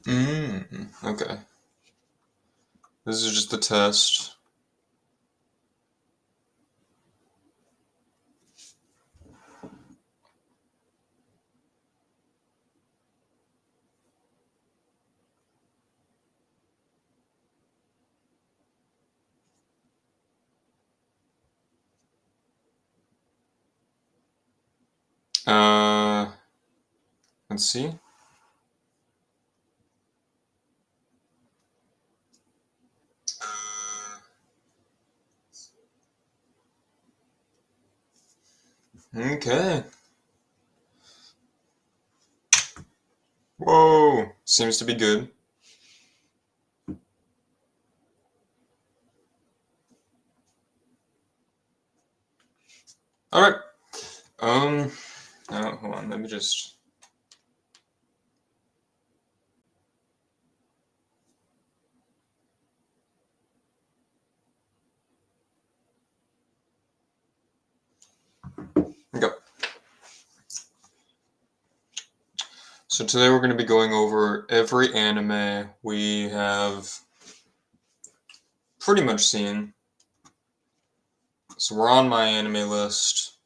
Okay. This is just a test. Uh, let's see. Okay. Whoa. Seems to be good. All right. Oh, hold on. Let me just. Go. So today we're going to be going over every anime we have pretty much seen. So we're on my anime list.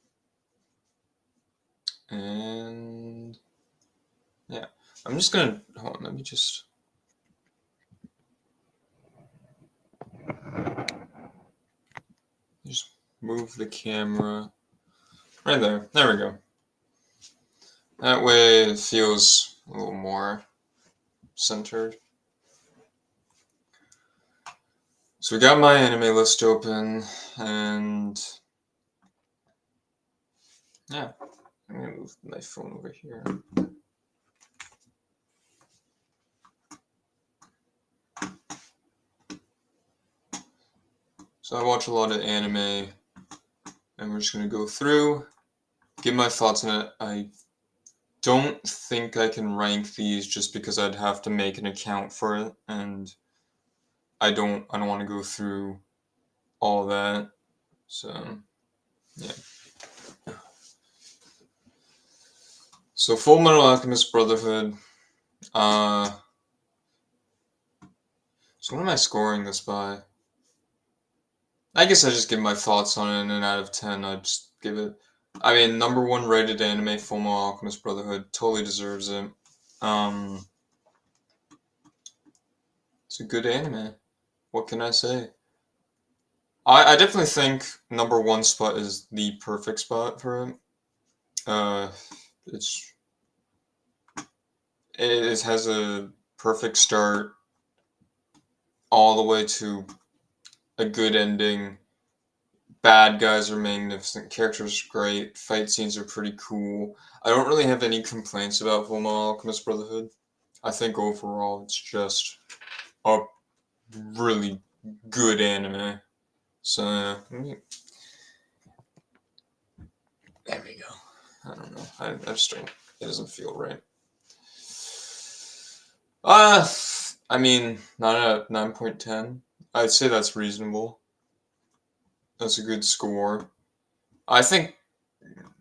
And yeah, I'm just going to. Hold on. Let me just. Just move the camera. Right there. There we go. That way it feels a little more centered. So we got my anime list open, and yeah, I'm gonna move my phone over here. So I watch a lot of anime, and we're just gonna go through, give my thoughts on it. I don't think I can rank these just because I'd have to make an account for it, and I don't want to go through all that. So yeah. So Full Metal Alchemist Brotherhood. Uh, so what am I scoring this by? I guess I just give my thoughts on it, and then out of 10, I'd just give it. I mean, number one rated anime, Fullmetal Alchemist Brotherhood, totally deserves it. Um, it's a good anime. What can I say? I definitely think number one spot is the perfect spot for it. Uh, it's it has a perfect start all the way to a good ending. Bad guys are magnificent, characters are great, fight scenes are pretty cool. I don't really have any complaints about Fullmetal Alchemist Brotherhood. I think overall it's just a really good anime. So there we go. I don't know. I just don't. It doesn't feel right. Uh, I mean, not a 9.10. I'd say that's reasonable. That's a good score. I think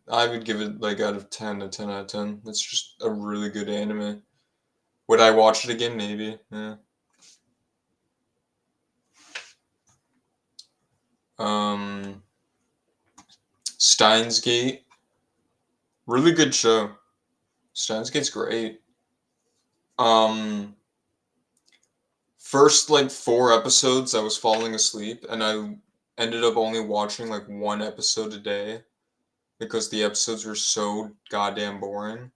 I would give it like out of 10 a 10 out of 10. It's just a really good anime. Would I watch it again? Maybe. Yeah. Um, Steins Gate. Really good show. Steins Gate's great. Um, First like 4 episodes, I was falling asleep, and I ended up only watching like one episode a day because the episodes were so goddamn boring.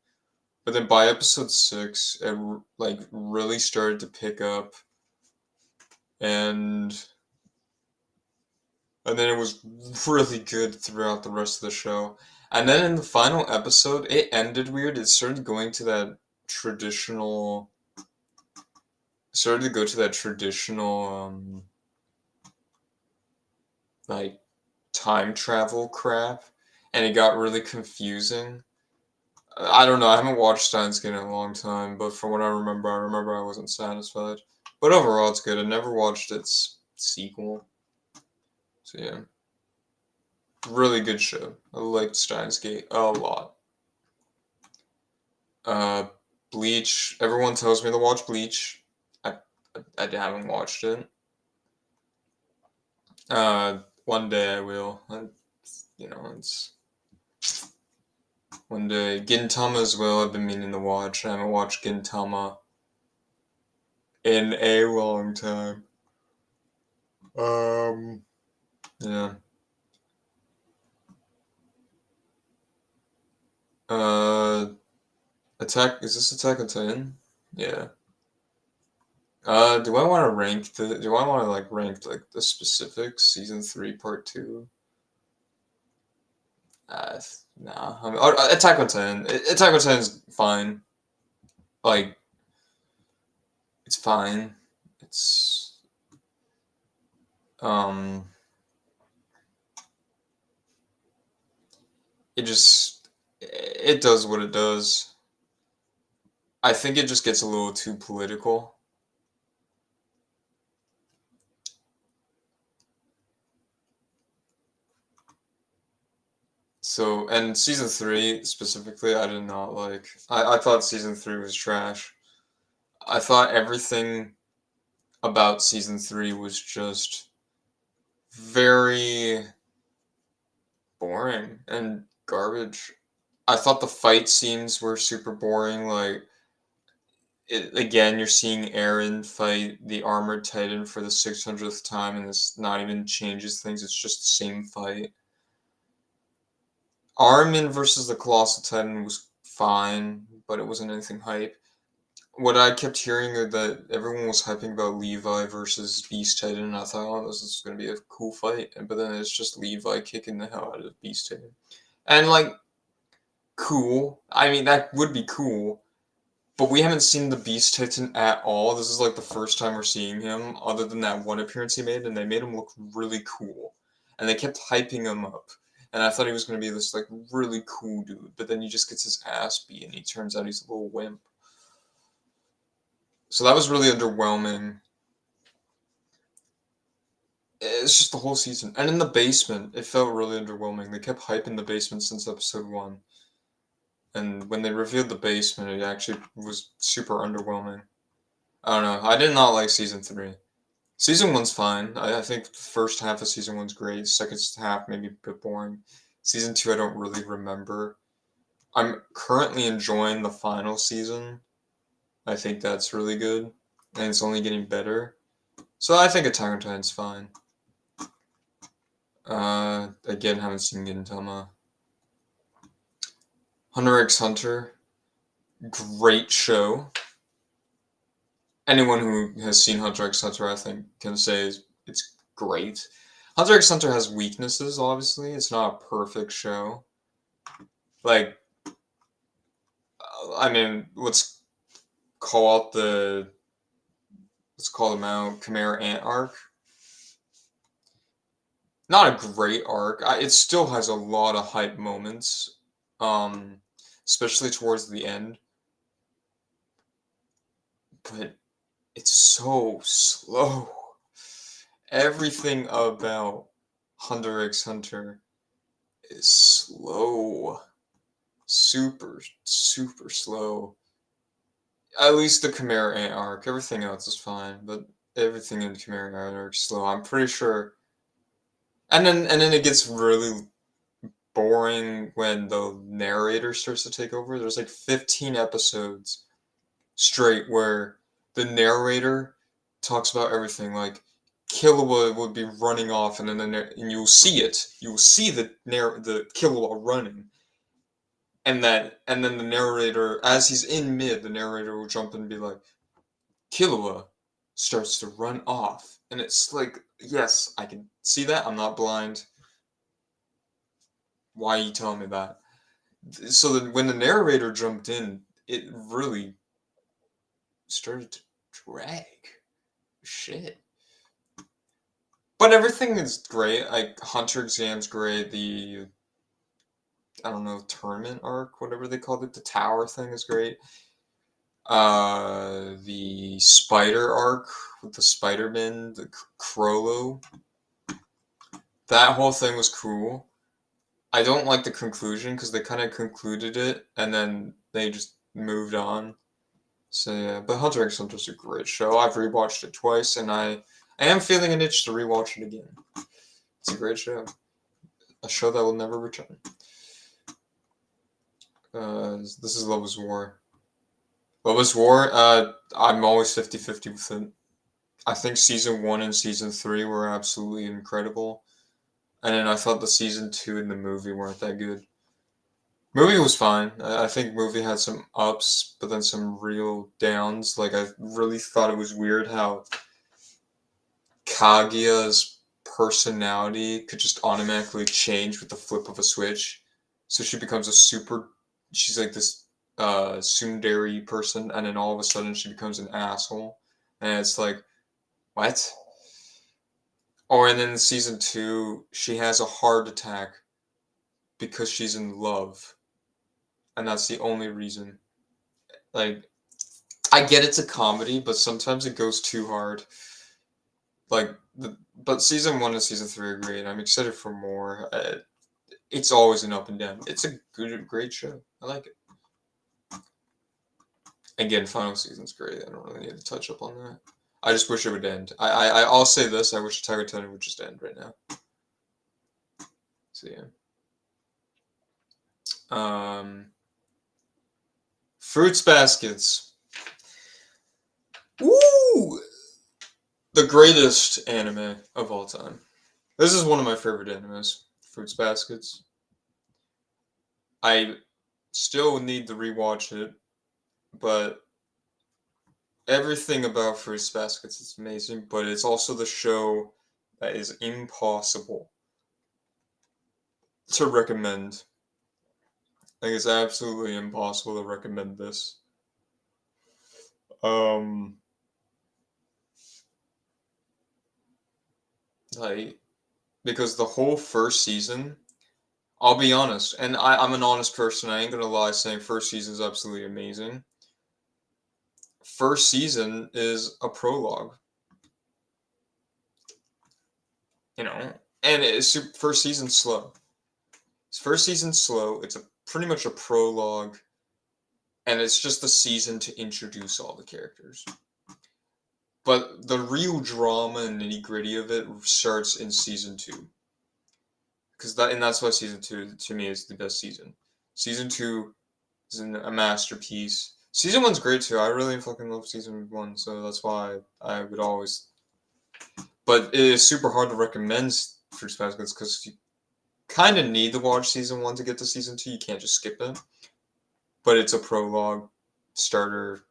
But then by episode 6, it like really started to pick up, and and then it was really good throughout the rest of the show. And then in the final episode, it ended weird. It started going to that traditional, started to go to that traditional, like time travel crap, and it got really confusing. I don't know. I haven't watched Steins Gate in a long time, but from what I remember I wasn't satisfied. But overall, it's good. I never watched its sequel, so yeah, really good show. I liked Steins Gate a lot. Uh, Bleach. Everyone tells me to watch Bleach. I haven't watched it. One day I will. It's one day. Gintama as well. I've been meaning to watch. I haven't watched Gintama in a long time. Yeah. Attack. Is this Attack on Titan? Yeah. Do I want to rank the? Do I want to rank the specifics? Season 3, Part 2. Nah. Attack on Titan. Attack on Titan's fine. Like, it's fine. It's um. It does what it does. I think it just gets a little too political. So, and season 3 specifically, I did not like. I thought season 3 was trash. I thought everything about season 3 was just very boring and garbage. I thought the fight scenes were super boring. Again, you're seeing Eren fight the Armored Titan for the 600th time, and it's not even changes things. It's just the same fight. Armin versus the Colossal Titan was fine, but it wasn't anything hype. What I kept hearing that everyone was hyping about Levi versus Beast Titan, and I thought, oh, this is going to be a cool fight. But then it's just Levi kicking the hell out of Beast Titan. And, cool. I mean, that would be cool. But we haven't seen the Beast Titan at all. This is, the first time we're seeing him, other than that one appearance he made, and they made him look really cool. And they kept hyping him up. And I thought he was going to be this, really cool dude. But then he just gets his ass beat, and he turns out he's a little wimp. So that was really underwhelming. It's just the whole season. And in the basement, it felt really underwhelming. They kept hyping the basement since episode 1. And when they revealed the basement, it actually was super underwhelming. I don't know. I did not like season 3. Season 1's fine. I think the first half of season 1's great. Second half maybe a bit boring. Season 2 I don't really remember. I'm currently enjoying the final season. I think that's really good. And it's only getting better. So I think Attack on Titan's fine. Again, haven't seen Gintama. Hunter x Hunter. Great show. Anyone who has seen Hunter x Hunter, I think, can say it's great. Hunter x Hunter has weaknesses, obviously. It's not a perfect show. I mean, let's call them out. Chimera Ant arc. Not a great arc. It still has a lot of hype moments, especially towards the end. But it's so slow. Everything about Hunter x Hunter is slow. Super, super slow. At least the Chimera Ant arc. Everything else is fine, but everything in Chimera Ant arc is slow. I'm pretty sure. And then it gets really boring when the narrator starts to take over. There's 15 episodes straight where the narrator talks about everything. Killua would be running off, and and you'll see it. You'll see the Killua running, and then the narrator, as he's in mid, the narrator will jump in and be like, Killua starts to run off, and it's yes, I can see that. I'm not blind. Why are you telling me that? So that when the narrator jumped in, it really started to drag. Shit. But everything is great. Hunter exam's great. The I don't know, tournament arc, whatever they called it, the tower thing is great. The spider arc with the Spider-Man, the Crollo. That whole thing was cool. I don't like the conclusion because they kind of concluded it and then they just moved on. So yeah, but Hunter x Hunter is a great show. I've rewatched it twice, and I am feeling an itch to rewatch it again. It's a great show, a show that will never return. This is Love is War. Love is War. I'm always 50-50 with it. I think season 1 and season 3 were absolutely incredible, and then I thought the season 2 and the movie weren't that good. Movie was fine. I think movie had some ups, but then some real downs. Like I really thought it was weird how Kaguya's personality could just automatically change with the flip of a switch. So she becomes a super. She's like this tsundere person, and then all of a sudden she becomes an asshole, and it's like what? Or and then in season 2, she has a heart attack because she's in love, and that's the only reason. Like I get it's a comedy, but sometimes it goes too hard. But season 1 and season 3 are great. I'm excited for more. It's always an up and down. It's a great show. I like it. Again, final season's great. I don't really need to touch up on that. I just wish it would end. I'll say this. I wish Attack on Titan would just end right now. So yeah. Fruits baskets. Woo! The greatest anime of all time. This is one of my favorite animes. Fruits baskets. I still need to rewatch it, but everything about Fruits Baskets is amazing, but it's also the show that is impossible to recommend. Like it's absolutely impossible to recommend this. Um like because the whole first season, I'll be honest, and I'm an honest person, I ain't gonna lie saying first season is absolutely amazing. First season is a prologue, you know, and it's first season slow. First season slow. It's a pretty much a prologue, and it's just the season to introduce all the characters. But the real drama and nitty gritty of it starts in season 2, that's why season 2 to me is the best season. Season 2 is a masterpiece. Season 1's great too. I really fucking love season 1, so that's why I would always. But it is super hard to recommend Fruits Baskets because you kind of need to watch season 1 to get to season 2. You can't just skip it. But it's a prologue, starter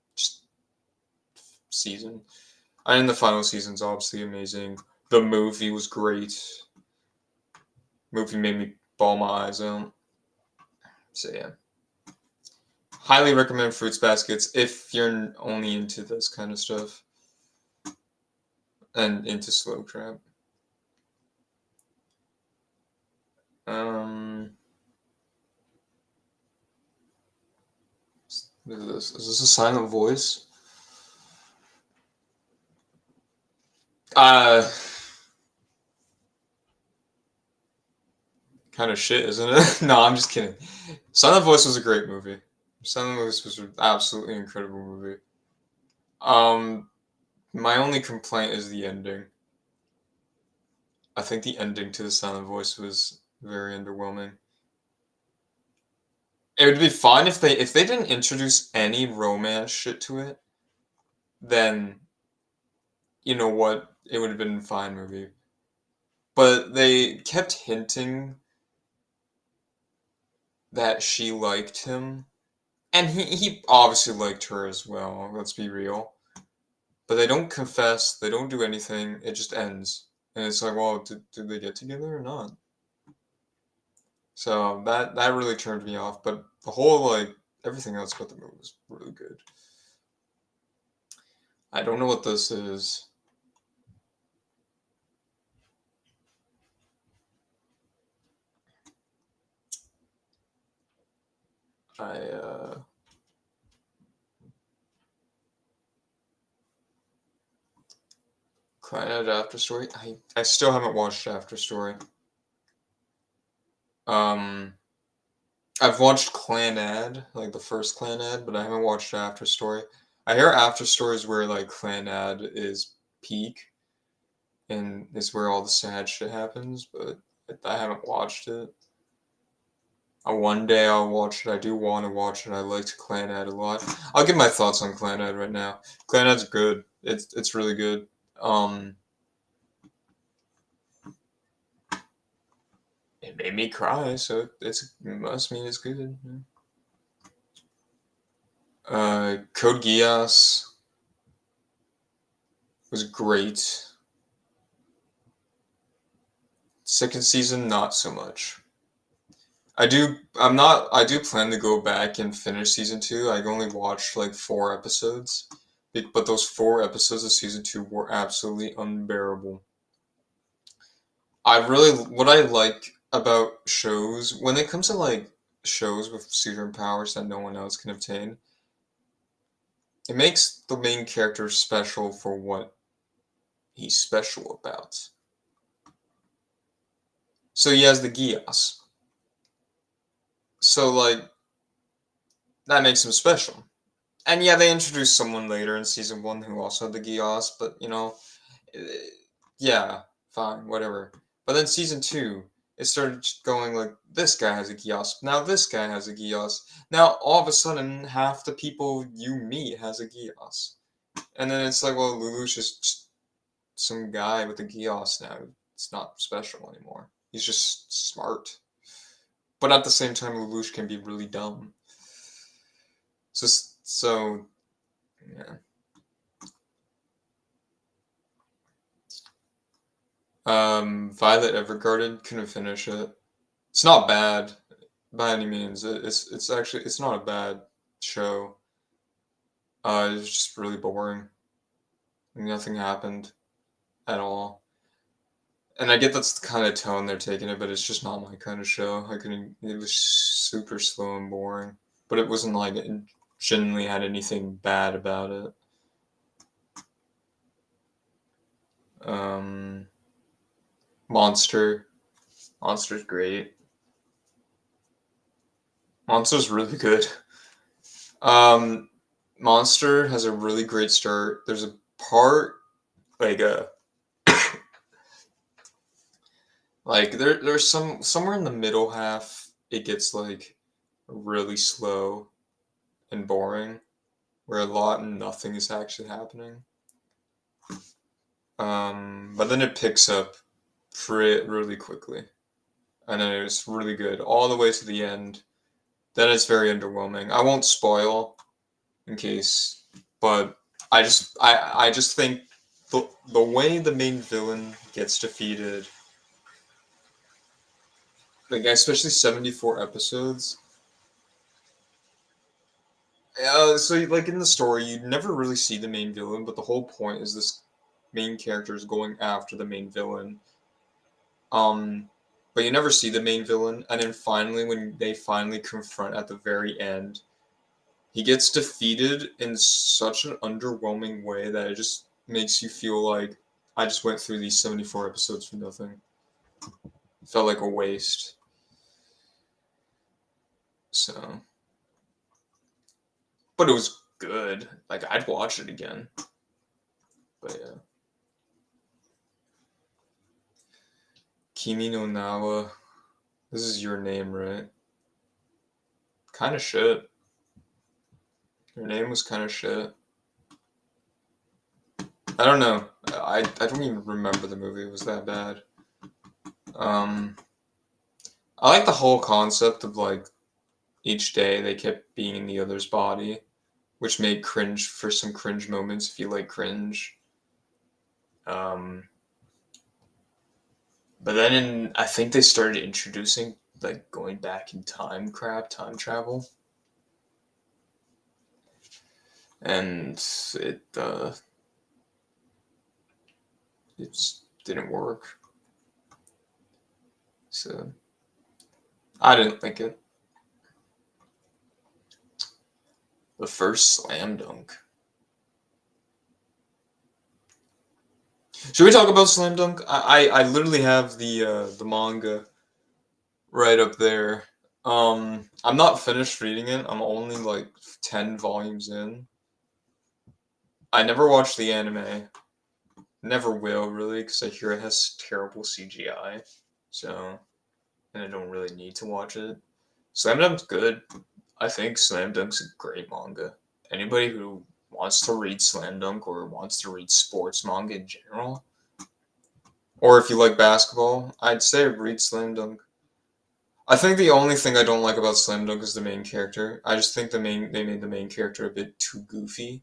season. And the final season's obviously amazing. The movie was great. Movie made me bawl my eyes out. So yeah. Highly recommend Fruits Baskets if you're only into this kind of stuff. And into slow trap. What is this? Is this a silent voice? Kind of shit, isn't it? No, I'm just kidding. Silent Voice was a great movie. Silent Voice was an absolutely incredible movie. My only complaint is the ending. I think the ending to the Silent Voice was very underwhelming. It would be fine if they didn't introduce any romance shit to it, then you know what, it would have been a fine movie. But they kept hinting that she liked him, and he obviously liked her as well. Let's be real. But they don't confess. They don't do anything. It just ends, and it's like, well, did they get together or not? So that really turned me off. But the whole everything else about the movie was really good. I don't know what this is. I Crying Out After Story. I still haven't watched After Story. Um, I've watched Clan Ad, like the first Clan Ad, but I haven't watched After Story. I hear After Stories where like Clanad is peak and is where all the sad shit happens, but I haven't watched it. One day I'll watch it. I do want to watch it. I liked Clanad a lot. I'll give my thoughts on Clanad right now. Clanad's good. It's really good. Um, it made me cry, so it must mean it's good. Code Geass was great. Second season, not so much. I do plan to go back and finish season 2. I only watched like 4 episodes. But those 4 episodes of season 2 were absolutely unbearable. What I like about shows, when it comes to like shows with super powers that no one else can obtain, it makes the main character special for what he's special about. So he has the Geass. So like that makes him special. And yeah, they introduced someone later in season 1 who also had the Geass, but eh, yeah, fine, whatever. But then season 2, it started going like this guy has a Geass. Now this guy has a Geass. Now all of a sudden, half the people you meet has a Geass. And then it's like, well, Lelouch is just some guy with a Geass now. It's not special anymore. He's just smart. But at the same time, Lelouch can be really dumb. So yeah. Violet Evergarden, couldn't finish it. It's not bad by any means. It's actually it's not a bad show. It's just really boring. Nothing happened at all. And I get that's the kind of tone they're taking it, but it's just not my kind of show. I couldn't. It was super slow and boring. But it wasn't like it genuinely had anything bad about it. Um, Monster. Monster's great. Monster's really good. Um, Monster has a really great start. There's a part like there's somewhere in the middle half it gets like really slow and boring, where a lot and nothing is actually happening. But then it picks up really quickly, and then it's really good all the way to the end. Then it's very underwhelming. I won't spoil in case, but I just think the way the main villain gets defeated, like especially 74 episodes. So like in the story, you never really see the main villain, but the whole point is this main character is going after the main villain. Um, but you never see the main villain, and then finally, when they finally confront at the very end, he gets defeated in such an underwhelming way that it just makes you feel like I just went through these 74 episodes for nothing. It felt like a waste. So, but it was good. Like I'd watch it again. But yeah. Kimi no Nawa. This is your name, right? Kind of shit. Your name was kind of shit. I don't know. I don't even remember the movie. It was that bad. Um, I like the whole concept of like each day they kept being in the other's body, which made cringe for some cringe moments if you like cringe. Um, but then I think they started introducing like going back in time crap, time travel, and it didn't work. So I didn't think it. The first slam dunk. Should we talk about Slam Dunk? I literally have the manga right up there. I'm not finished reading it. I'm only like 10 volumes in. I never watched the anime. Never will, really, because I hear it has terrible CGI. So, and I don't really need to watch it. Slam Dunk's good. I think Slam Dunk's a great manga. Anybody who wants to read Slam Dunk or wants to read sports manga in general, or if you like basketball, I'd say read Slam Dunk. I think the only thing I don't like about Slam Dunk is the main character. I just think they made the main character a bit too goofy.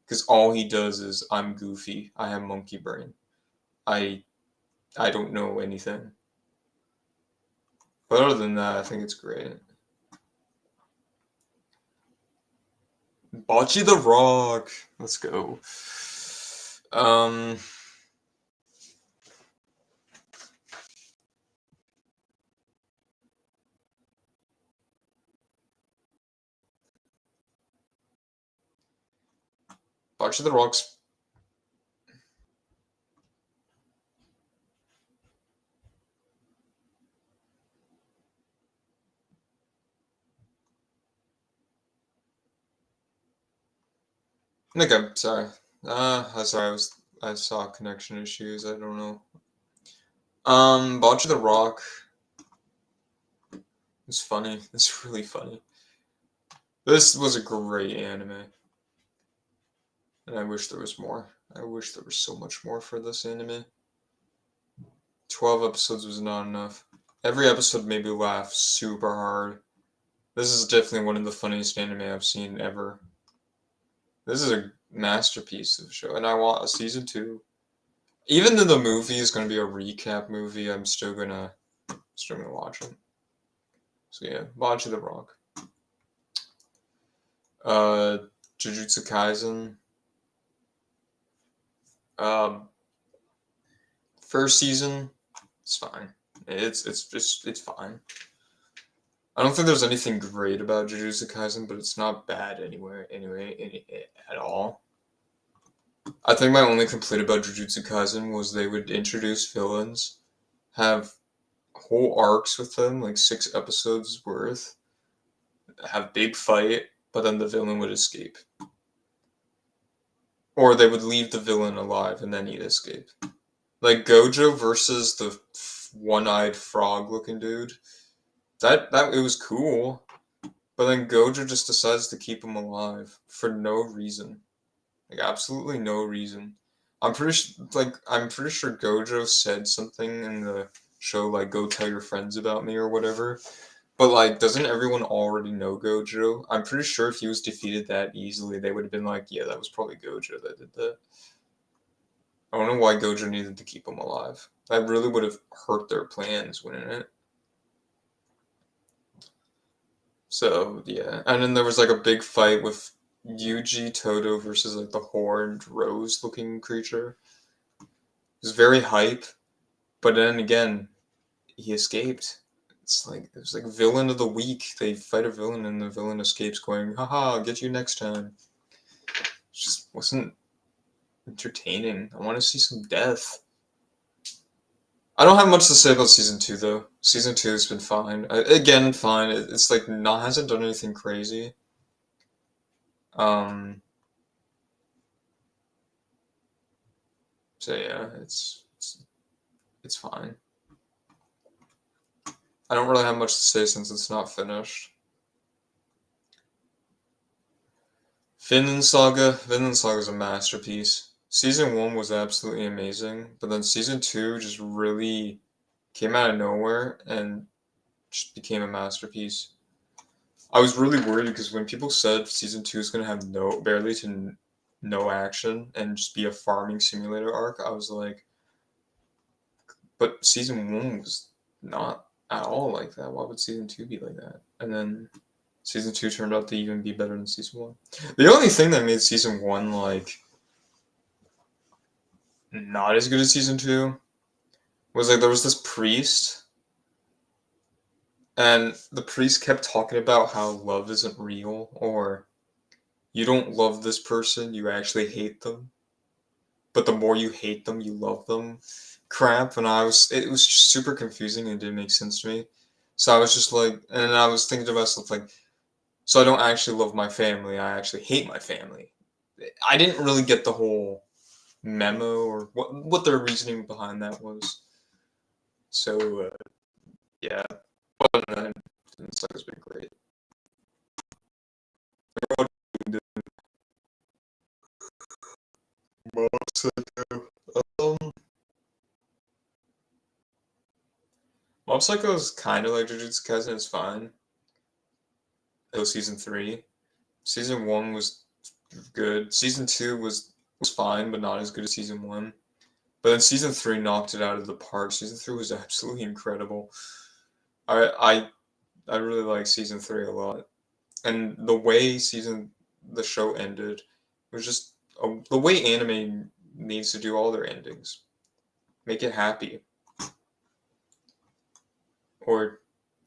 Because all he does is, I'm goofy. I have monkey brain. I I don't know anything. But other than that, I think it's great. Bocce the Rock. Let's go. Um, Bocce the Rock's. Okay, sorry. I'm sorry. I saw connection issues. I don't know. Bocce the Rock is funny. It's really funny. This was a great anime, and I wish there was more. I wish there was so much more for this anime. 12 episodes was not enough. Every episode made me laugh super hard. This is definitely one of the funniest anime I've seen ever. This is a masterpiece of a show, and I want a season 2. Even though the movie is going to be a recap movie, I'm still gonna watch it. So yeah, Bocce the Rock. Uh, Jujutsu Kaisen. Um, First season, it's fine. It's fine. I don't think there's anything great about Jujutsu Kaisen, but it's not bad at all. I think my only complaint about Jujutsu Kaisen was they would introduce villains, have whole arcs with them, like 6 episodes worth, have big fight, but then the villain would escape. Or they would leave the villain alive and then he'd escape. Like Gojo versus the one-eyed frog-looking dude. That it was cool, but then Gojo just decides to keep him alive for no reason, like absolutely no reason. I'm pretty sure Gojo said something in the show like "Go tell your friends about me" or whatever. But like, doesn't everyone already know Gojo? I'm pretty sure if he was defeated that easily, they would have been like, "Yeah, that was probably Gojo that did that." I don't know why Gojo needed to keep him alive. That really would have hurt their plans, wouldn't it? So yeah, and then there was like a big fight with Yuji Todo versus like the horned rose-looking creature. It was very hype, but then again, he escaped. It was like villain of the week. They fight a villain and the villain escapes, going, "Haha, I'll get you next time." It just wasn't entertaining. I want to see some death. I don't have much to say about season 2 though. Season 2 has been fine. Again, fine. It's like not hasn't done anything crazy. Um, so yeah, it's fine. I don't really have much to say since it's not finished. Vinland Saga is a masterpiece. Season 1 was absolutely amazing, but then season 2 just really came out of nowhere and just became a masterpiece. I was really worried because when people said season 2 is going to have barely to no action and just be a farming simulator arc, I was like, but season 1 was not at all like that. Why would season 2 be like that? And then season 2 turned out to even be better than season 1. The only thing that made season 1 like not as good as season 2 was like there was this priest, and the priest kept talking about how love isn't real, or you don't love this person, you actually hate them, but the more you hate them, you love them. Crap, and it was just super confusing and didn't make sense to me. So I was just like, and I was thinking to myself like, so I don't actually love my family, I actually hate my family. I didn't really get the whole memo or what their reasoning behind that was. So yeah, but Demon Slayer's been great. Mob Psycho. Mob Psycho is kind of like Jujutsu Kaisen. It's fine. Until season 3. Season 1 was good. Season 2 was fine, but not as good as season 1. But then season 3 knocked it out of the park. Season 3 was absolutely incredible. I really like season 3 a lot. And the way the show ended was just the way anime needs to do all their endings. Make it happy. Or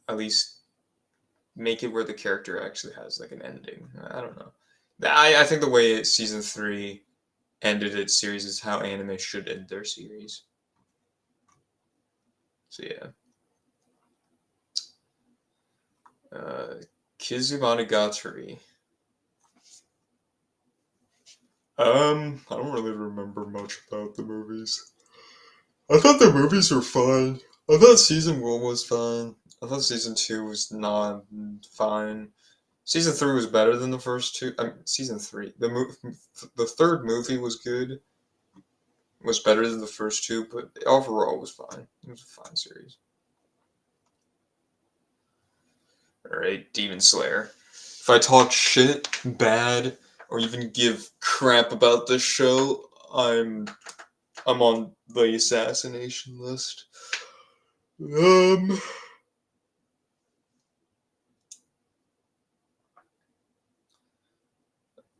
at least make it where the character actually has like an ending. I don't know. I think the way season 3 ended its series is how anime should end their series. So yeah. Kizumonogatari. I don't really remember much about the movies. I thought the movies were fine. I thought season 1 was fine. I thought season 2 was not fine. Season 3 was better than the first two. Season 3. The third movie was good. Was better than the first two, but overall was fine. It was a fine series. Alright, Demon Slayer. If I talk shit, bad, or even give crap about this show, I'm on the assassination list.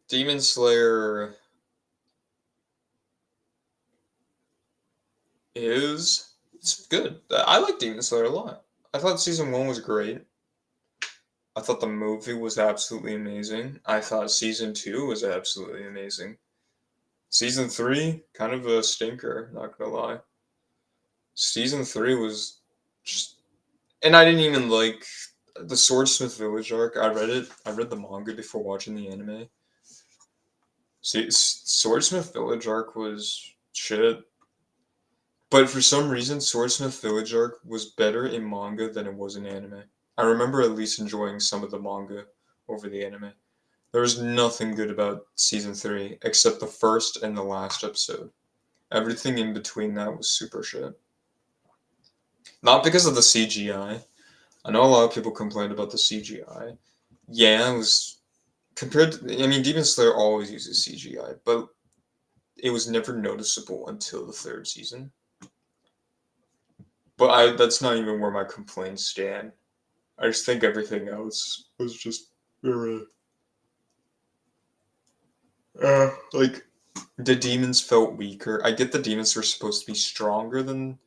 Demon Slayer it's good. I like Demon Slayer a lot. I thought season 1 was great. I thought the movie was absolutely amazing. I thought season 2 was absolutely amazing. Season 3, kind of a stinker, not gonna lie. Season 3 was just. And I didn't even like the Swordsmith Village arc. I read it. I read the manga before watching the anime. See, Swordsmith Village arc was shit. But for some reason, Swordsmith Village arc was better in manga than it was in anime. I remember at least enjoying some of the manga over the anime. There was nothing good about season 3 except the first and the last episode. Everything in between that was super shit. Not because of the CGI. I know a lot of people complained about the CGI. Yeah, it was compared to, I mean, Demon Slayer always uses CGI, but it was never noticeable until the third season. But that's not even where my complaints stand. I just think everything else was just very like the demons felt weaker. I get the demons were supposed to be stronger than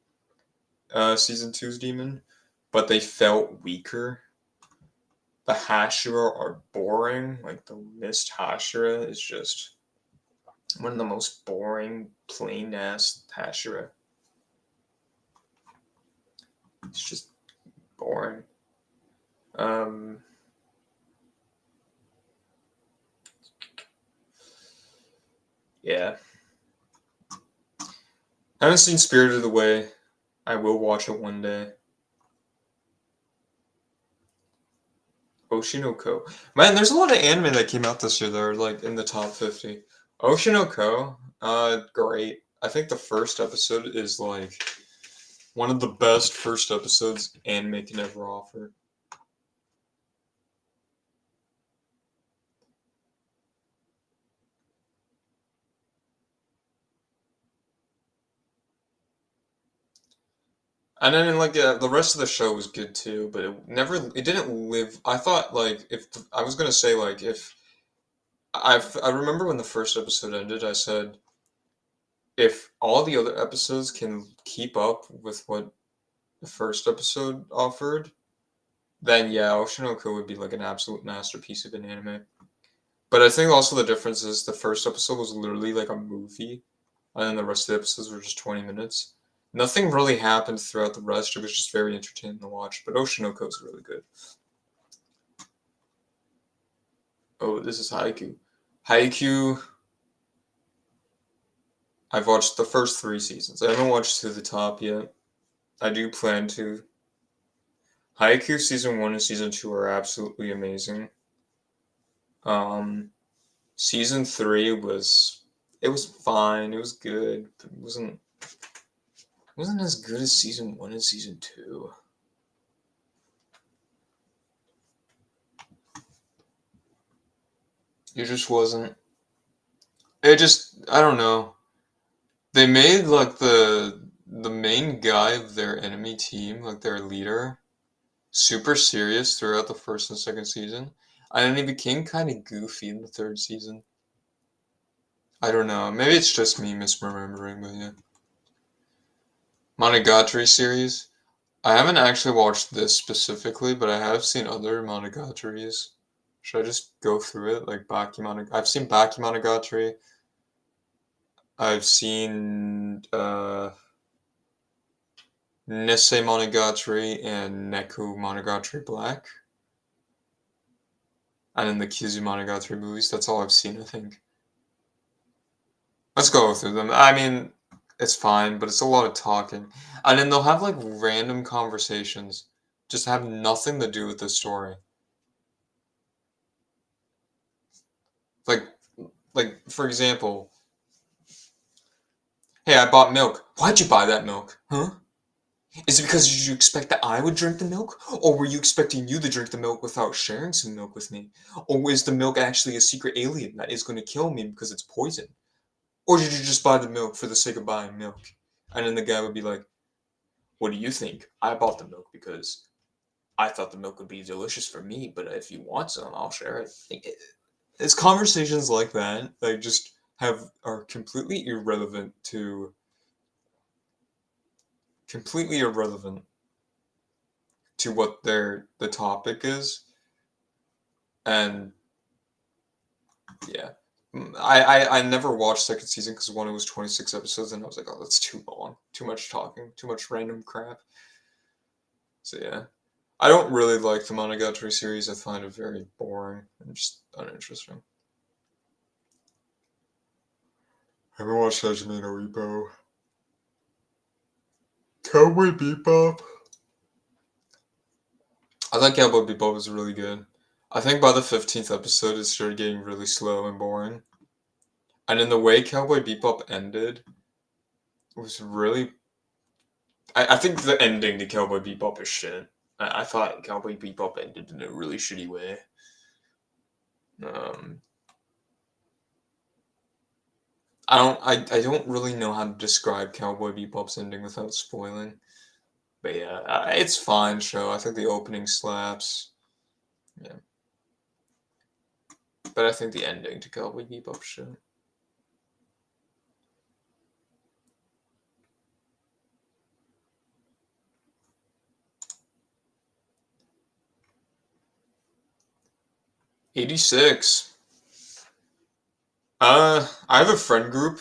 season two's demon, but they felt weaker. The Hashira are boring. Like the Mist Hashira is just one of the most boring, plain ass Hashira. It's just boring. Yeah. I haven't seen Spirited Away. I will watch it one day. Oshinoko. Man, there's a lot of anime that came out this year that are like in the top 50. Oshinoko, great. I think the first episode is like one of the best first episodes anime can ever offer. And then like the rest of the show was good too, but it didn't live. I thought like I was gonna say like if I remember when the first episode ended, I said if all the other episodes can keep up with what the first episode offered, then yeah, Oshinoko would be like an absolute masterpiece of an anime. But I think also the difference is the first episode was literally like a movie, and then the rest of the episodes were just 20 minutes. Nothing really happened throughout the rest. It was just very entertaining to watch. But Oshinoko is really good. Oh, this is Haikyuu. Haikyuu I've watched the first 3 seasons. I haven't watched To the Top yet. I do plan to. Haikyuu season 1 and season 2 are absolutely amazing. Um, season 3 was fine. It was good. But it wasn't as good as season 1 and season 2. It just wasn't. It just, I don't know. They made like the main guy of their enemy team, like their leader, super serious throughout the first and second season, and then he became kind of goofy in the third season. I don't know. Maybe it's just me misremembering, but yeah. Monogatari series. I haven't actually watched this specifically, but I have seen other Monogataris. Should I just go through it? Like I've seen Baki Monogatari. I've seen Nisei Monogatari and Neku Monogatari Black. And then the Kizu Monogatari movies. That's all I've seen, I think. Let's go through them. I mean, it's fine, but it's a lot of talking. And then they'll have like random conversations, just have nothing to do with the story. Like, for example, hey, I bought milk. Why'd you buy that milk? Huh? Is it because you expect that I would drink the milk? Or were you expecting you to drink the milk without sharing some milk with me? Or is the milk actually a secret alien that is going to kill me because it's poison? Or did you just buy the milk for the sake of buying milk? And then the guy would be like, what do you think? I bought the milk because I thought the milk would be delicious for me, but if you want some, I'll share it. It's conversations like that that just are completely irrelevant to what the topic is. And yeah. I never watched second season because one, it was 26 episodes, and I was like, oh, that's too long. Too much talking, too much random crap. So yeah. I don't really like the Monogatari series. I find it very boring and just uninteresting. I haven't watched Hajime no Ippo. Cowboy Bebop. I thought Cowboy Bebop was really good. I think by the 15th episode, it started getting really slow and boring. And in the way Cowboy Bebop ended was really. I think the ending to Cowboy Bebop is shit. I thought Cowboy Bebop ended in a really shitty way. Um, I don't really know how to describe Cowboy Bebop's ending without spoiling. But yeah, it's fine show. I think the opening slaps. Yeah. But I think the ending to Cowboy Bebop shit. '86. I have a friend group.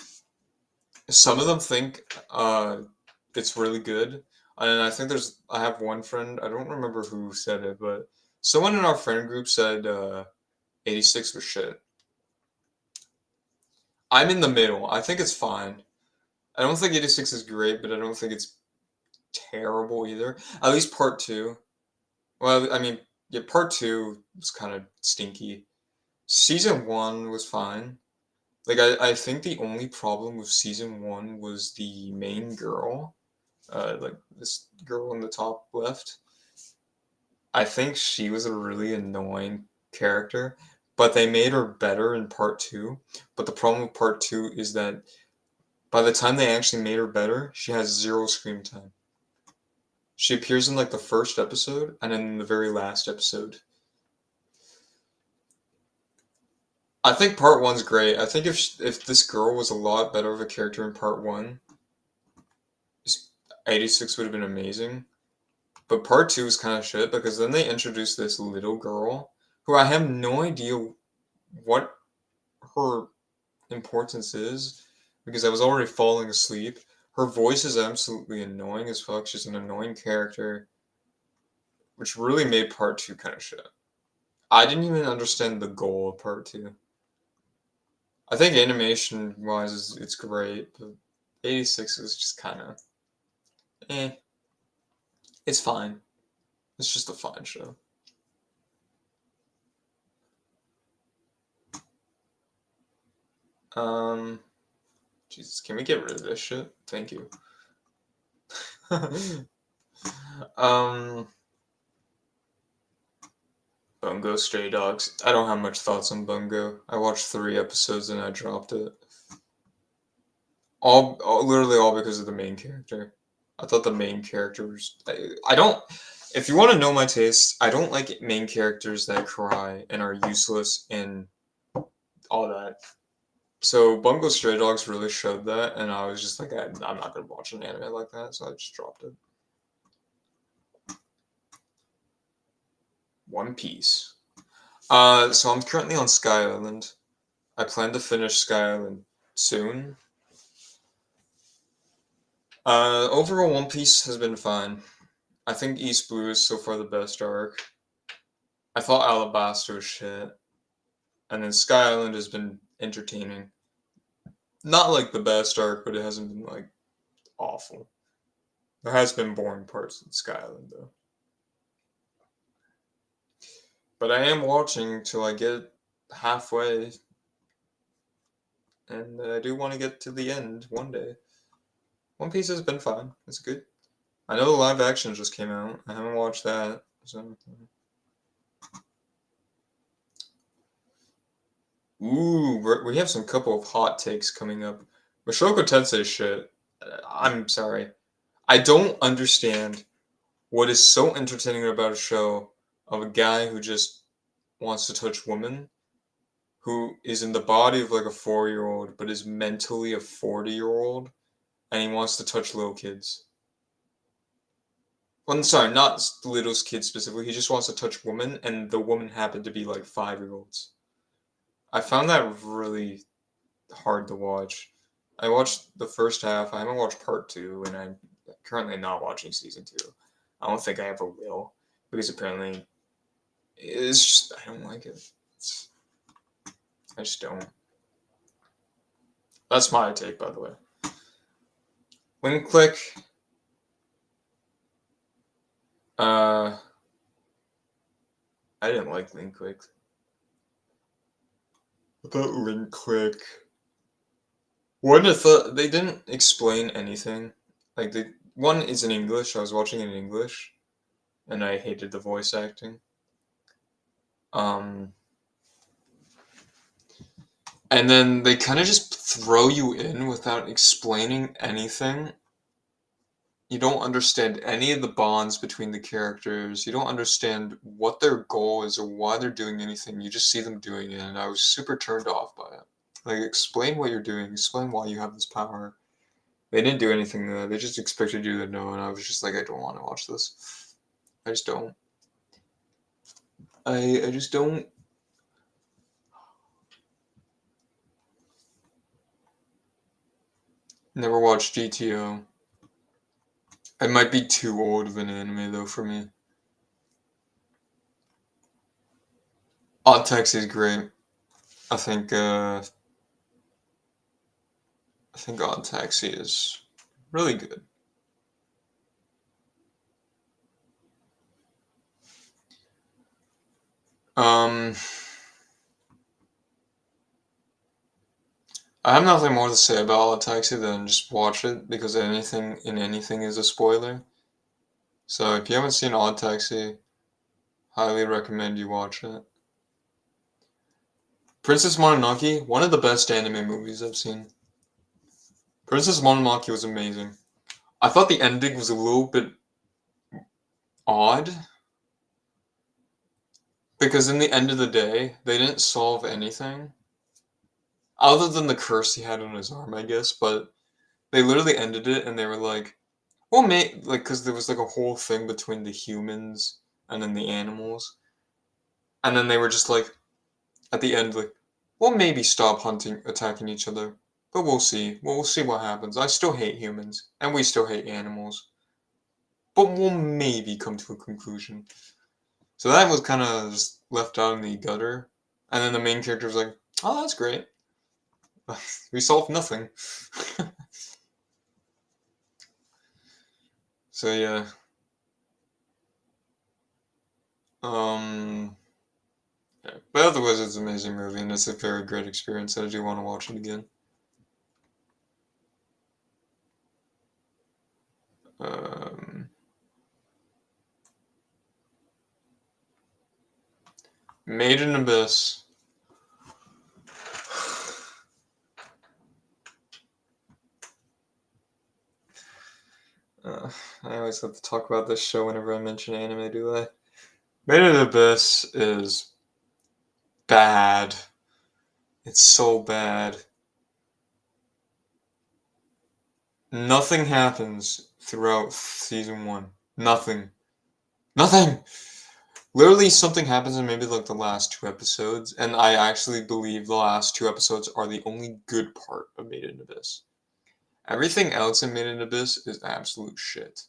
Some of them think it's really good, and I have one friend. I don't remember who said it, but someone in our friend group said '86 was shit. I'm in the middle. I think it's fine. I don't think '86 is great, but I don't think it's terrible either. At least part two. Well, I mean, yeah, part two was kind of stinky. Season one was fine. Like I think the only problem with season one was the main girl, like this girl in the top left. I think she was a really annoying character, but they made her better in part two. But the problem with part two is that by the time they actually made her better, she has zero screen time. She appears in like the first episode and in the very last episode. I think part one's great. I think if this girl was a lot better of a character in part one, 86 would have been amazing. But part two is kind of shit because then they introduced this little girl who I have no idea what her importance is because I was already falling asleep. Her voice is absolutely annoying as fuck. She's an annoying character, which really made part two kind of shit. I didn't even understand the goal of part two. I think animation wise, it's great, but 86 is just kind of eh. It's fine. It's just a fine show. Jesus, can we get rid of this shit? Thank you. um, Bungo Stray Dogs. I don't have much thoughts on Bungo. I watched 3 episodes and I dropped it. Literally all because of the main character. I thought the main character was. I don't. If you want to know my taste, I don't like main characters that cry and are useless and all that. So Bungo Stray Dogs really showed that, and I was just like, I'm not gonna watch an anime like that, so I just dropped it. One Piece. So I'm currently on Sky Island. I plan to finish Sky Island soon. Overall, One Piece has been fine. I think East Blue is so far the best arc. I thought Alabasta was shit, and then Sky Island has been entertaining. Not like the best arc, but it hasn't been like awful. There has been boring parts in Sky Island though. But I am watching till I get halfway, and I do want to get to the end one day. One Piece has been fine. It's good. I know the live action just came out. I haven't watched that. So. Ooh, we have some couple of hot takes coming up. Mushoku Tensei shit. I'm sorry. I don't understand what is so entertaining about a show of a guy who just wants to touch women, who is in the body of like a 4-year-old, but is mentally a 40-year-old, and he wants to touch little kids. Well, I'm sorry, not little kids specifically. He just wants to touch women, and the woman happened to be like 5-year-olds. I found that really hard to watch. I watched the first half. I haven't watched part 2, and I'm currently not watching season 2. I don't think I ever will, because apparently it's just I don't like it. I just don't. That's my take, by the way. Link Click. I didn't like Link Click. I thought Link Click. One, I thought they didn't explain anything. Like one is in English. I was watching it in English, and I hated the voice acting. And then they kind of just throw you in without explaining anything. You don't understand any of the bonds between the characters. You don't understand what their goal is or why they're doing anything. You just see them doing it, and I was super turned off by it. Like, explain what you're doing. Explain why you have this power. They didn't do anything there. They just expected you to know, and I was just like, I don't want to watch this. I just don't. I just don't. Never watched GTO. It might be too old of an anime though for me. Odd Taxi is great. I think Odd Taxi is really good. I have nothing more to say about Odd Taxi than just watch it because anything in anything is a spoiler. So if you haven't seen Odd Taxi, highly recommend you watch it. Princess Mononoke, one of the best anime movies I've seen. Princess Mononoke was amazing. I thought the ending was a little bit odd because in the end of the day, they didn't solve anything other than the curse he had on his arm, I guess. But they literally ended it, and they were like, "Well, like, because there was like a whole thing between the humans and then the animals, and then they were just like, at the end, like, we'll maybe stop attacking each other, but we'll see. We'll see what happens. I still hate humans, and we still hate animals, but we'll maybe come to a conclusion." So that was kind of just left out in the gutter, and then the main character was like, "Oh, that's great." We solved nothing. So yeah. Yeah. But otherwise, it's an amazing movie, and it's a very great experience. I do want to watch it again. Um, Made in Abyss. I always have to talk about this show whenever I mention anime, do I? Made in Abyss is bad. It's so bad. Nothing happens throughout season 1. Nothing. Nothing! Literally, something happens in maybe like the last 2 episodes, and I actually believe the last 2 episodes are the only good part of Made in Abyss. Everything else in Made in Abyss is absolute shit.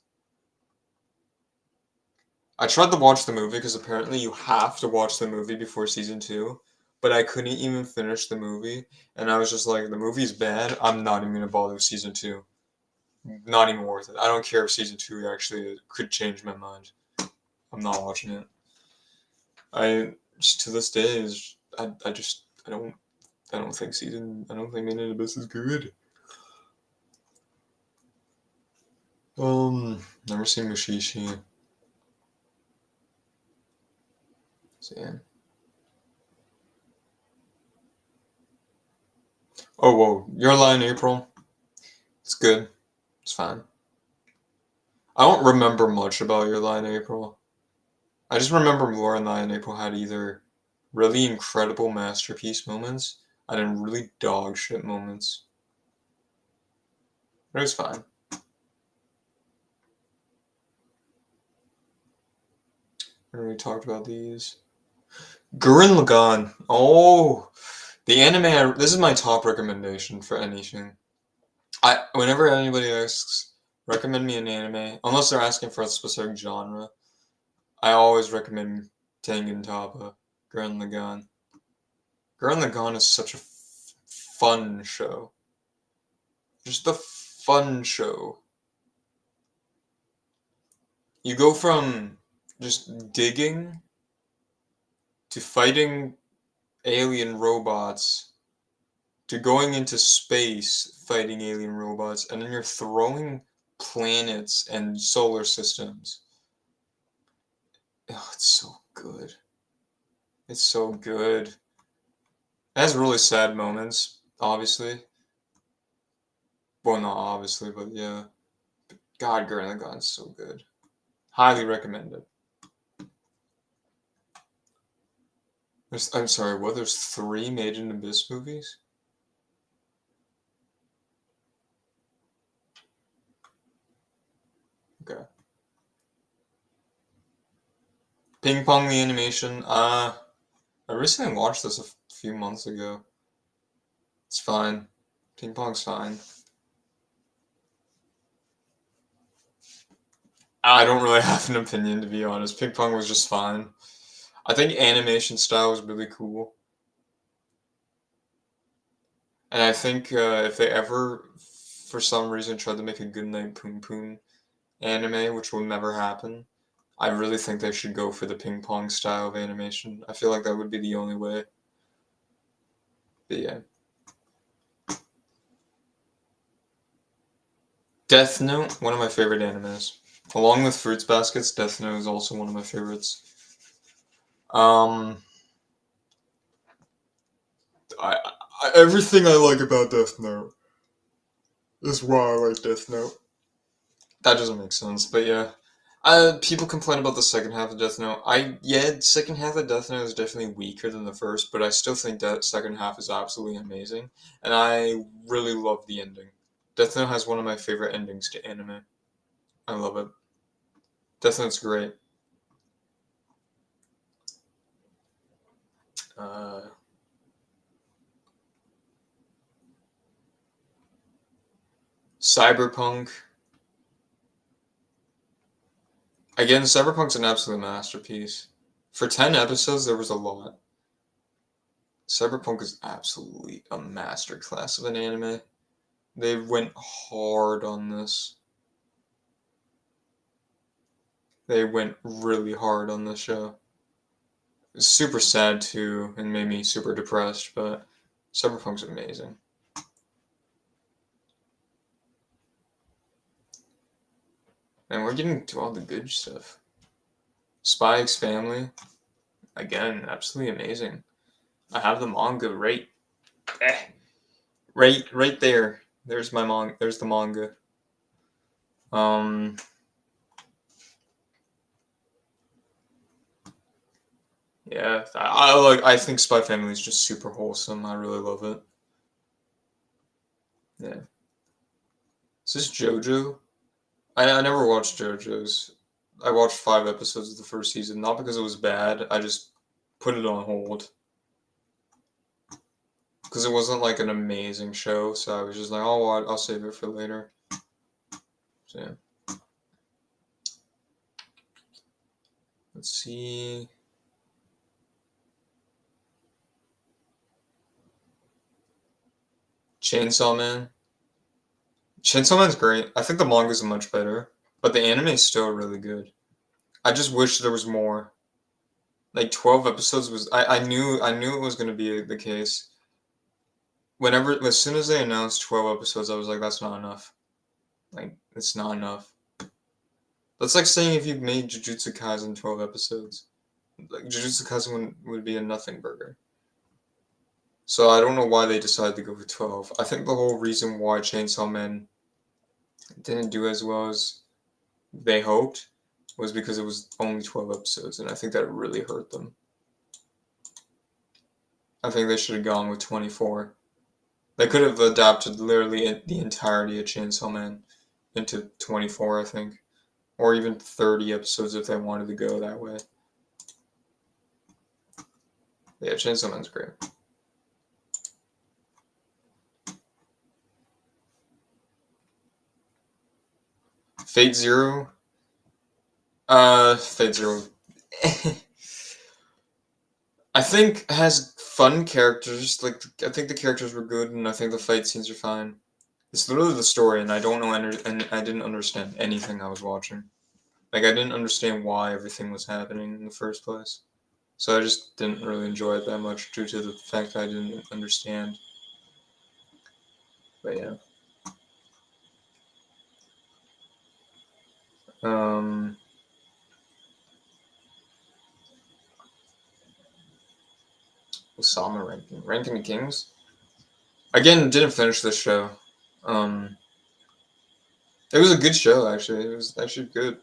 I tried to watch the movie because apparently you have to watch the movie before season 2, but I couldn't even finish the movie, and I was just like, the movie's bad, I'm not even gonna bother with season 2. Not even worth it. I don't care if season 2 actually could change my mind. I'm not watching it. I just, to this day is I don't think Made in Abyss is good. Never seen Mushishi. So yeah. Oh whoa, Your Lie in April. It's good. It's fine. I don't remember much about Your Lie in April. I just remember Your Lie in April had either really incredible masterpiece moments and then really dog shit moments. But it was fine. We already talked about these. Gurren Lagann. Oh, the anime. This is my top recommendation for anything. Whenever anybody asks, recommend me an anime, unless they're asking for a specific genre, I always recommend Tengen Toppa, Gurren Lagann. Gurren Lagann is such a fun show. Just a fun show. You go from just digging to fighting alien robots to going into space fighting alien robots, and then you're throwing planets and solar systems. Oh, it's so good. It's so good. It has really sad moments, obviously. Well, not obviously, but yeah. God, Gurren Lagann's so good. Highly recommend it. I'm sorry, what? There's 3 Made in Abyss movies? Okay. Ping Pong the Animation. I recently watched this a few months ago. It's fine. Ping Pong's fine. I don't really have an opinion, to be honest. Ping Pong was just fine. I think animation style was really cool. And I think if they ever, for some reason, tried to make a Goodnight Poon Poon anime, which will never happen, I really think they should go for the ping pong style of animation. I feel like that would be the only way. But yeah. Death Note, one of my favorite animes. Along with Fruits Baskets, Death Note is also one of my favorites. Um, everything I like about Death Note is why I like Death Note. That doesn't make sense, but yeah. People complain about the second half of Death Note. Second half of Death Note is definitely weaker than the first, but I still think that second half is absolutely amazing, and I really love the ending. Death Note has one of my favorite endings to anime. I love it. Death Note's great. Uh, Cyberpunk. Again, Cyberpunk's an absolute masterpiece. For 10 episodes, there was a lot. Cyberpunk is absolutely a masterclass of an anime. They went hard on this. They went really hard on this show. It's super sad too, and made me super depressed, but Cyberpunk's amazing. And we're getting to all the good stuff. Spy X Family, again, absolutely amazing. I have the manga right there. There's my manga. There's the manga. Yeah, I like. I think Spy Family is just super wholesome. I really love it. Yeah. Is this JoJo? I never watched JoJo's. I watched 5 episodes of the first season, not because it was bad. I just put it on hold because it wasn't like an amazing show. So I was just like, oh, well, I'll save it for later. So yeah. Let's see. Chainsaw Man. Chainsaw Man's great. I think the manga's much better, but the anime is still really good. I just wish there was more. Like 12 episodes was. I knew it was gonna be the case. As soon as they announced 12 episodes, I was like, that's not enough. Like, it's not enough. That's like saying if you made Jujutsu Kaisen 12 episodes. Like, Jujutsu Kaisen would be a nothing burger. So I don't know why they decided to go for 12. I think the whole reason why Chainsaw Man didn't do as well as they hoped was because it was only 12 episodes, and I think that really hurt them. I think they should have gone with 24. They could have adapted literally the entirety of Chainsaw Man into 24, I think. Or even 30 episodes if they wanted to go that way. Yeah, Chainsaw Man's great. Fate Zero. Fate Zero. I think has fun characters. Like, I think the characters were good, and I think the fight scenes are fine. It's literally the story, and I don't know, and I didn't understand anything I was watching. Like, I didn't understand why everything was happening in the first place. So I just didn't really enjoy it that much due to the fact that I didn't understand. But yeah. Osama ranking the Kings. Again, didn't finish this show. It was a good show actually. It was actually good.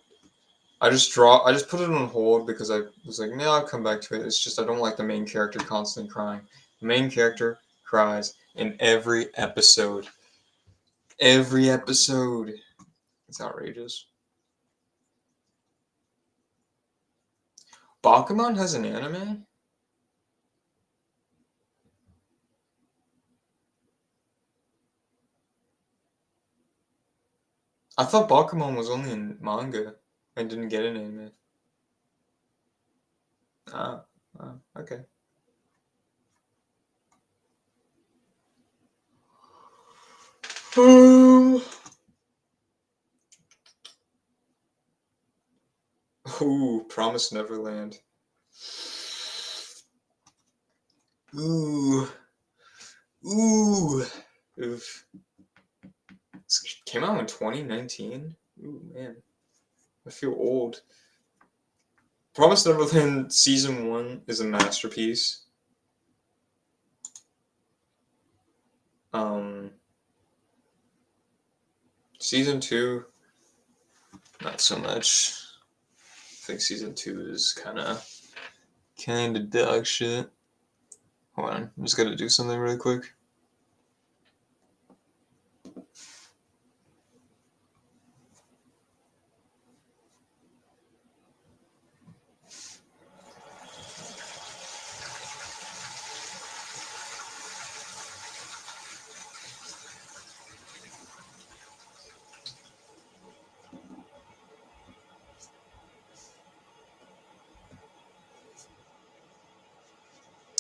I just put it on hold because I was like, no, I'll come back to it. It's just I don't like the main character constantly crying. The main character cries in every episode. Every episode. It's outrageous. Bakuman has an anime? I thought Bakuman was only in manga and didn't get an anime. Ah, okay. Ooh, Promise Neverland. Ooh. Ooh. Oof. This came out in 2019? Ooh, man. I feel old. Promise Neverland Season 1 is a masterpiece. Um, Season 2, not so much. I think Season 2 is kinda dog shit. Hold on, I'm just gonna do something really quick.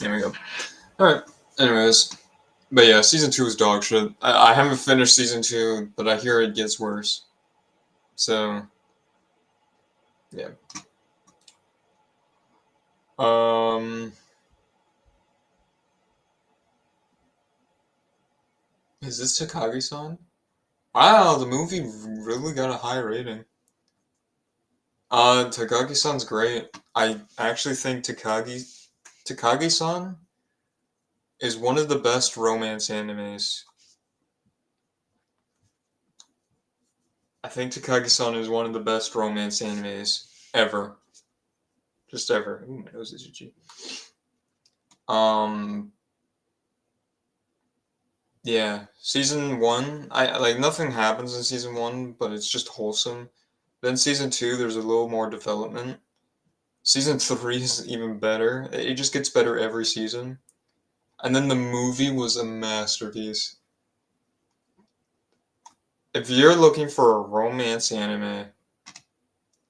There we go. Alright. Anyways. But yeah, season 2 is dog shit. I haven't finished season 2, but I hear it gets worse. So, yeah. Um, is this Takagi-san? Wow, the movie really got a high rating. Takagi-san's great. I actually think Takagi-san is one of the best romance animes. I think Takagi-san is one of the best romance animes ever. Just ever. Ooh, my nose is itchy. Um, yeah, season 1, I like nothing happens in season 1, but it's just wholesome. Then season 2, there's a little more development. Season 3 is even better. It just gets better every season. And then the movie was a masterpiece. If you're looking for a romance anime,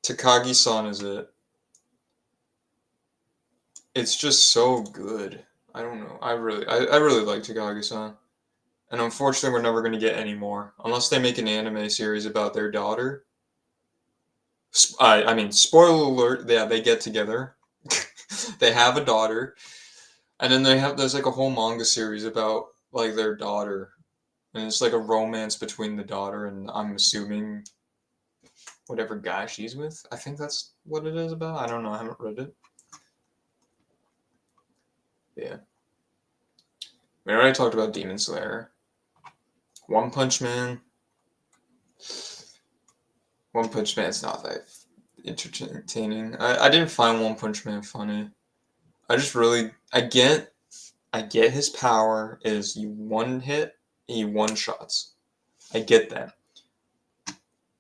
Takagi-san is it. It's just so good. I don't know. I really like Takagi-san. And unfortunately, we're never going to get any more. Unless they make an anime series about their daughter. I mean, spoiler alert, yeah, they get together. They have a daughter. And then there's like a whole manga series about like their daughter. And it's like a romance between the daughter and I'm assuming whatever guy she's with. I think that's what it is about. I don't know. I haven't read it. Yeah. We already talked about Demon Slayer. One Punch Man. One Punch Man's not that entertaining. I didn't find One Punch Man funny. I get his power is you one hit, he one shots. I get that.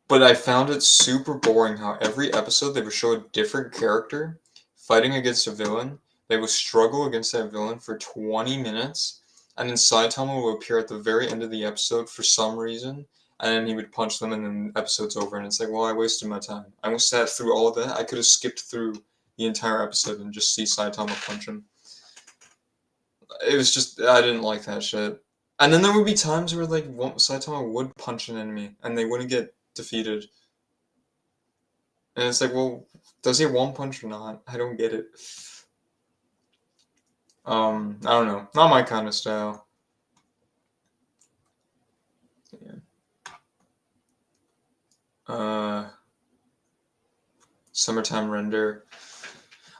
But I found it super boring how every episode they would show a different character fighting against a villain. They would struggle against that villain for 20 minutes, and then Saitama would appear at the very end of the episode for some reason, and then he would punch them, and then the episode's over. And it's like, well, I wasted my time. I almost sat through all of that. I could have skipped through the entire episode and just see Saitama punch him. It was just, I didn't like that shit. And then there would be times where like Saitama would punch an enemy, and they wouldn't get defeated. And it's like, well, does he one punch or not? I don't get it. I don't know. Not my kind of style. Yeah. Summertime Render.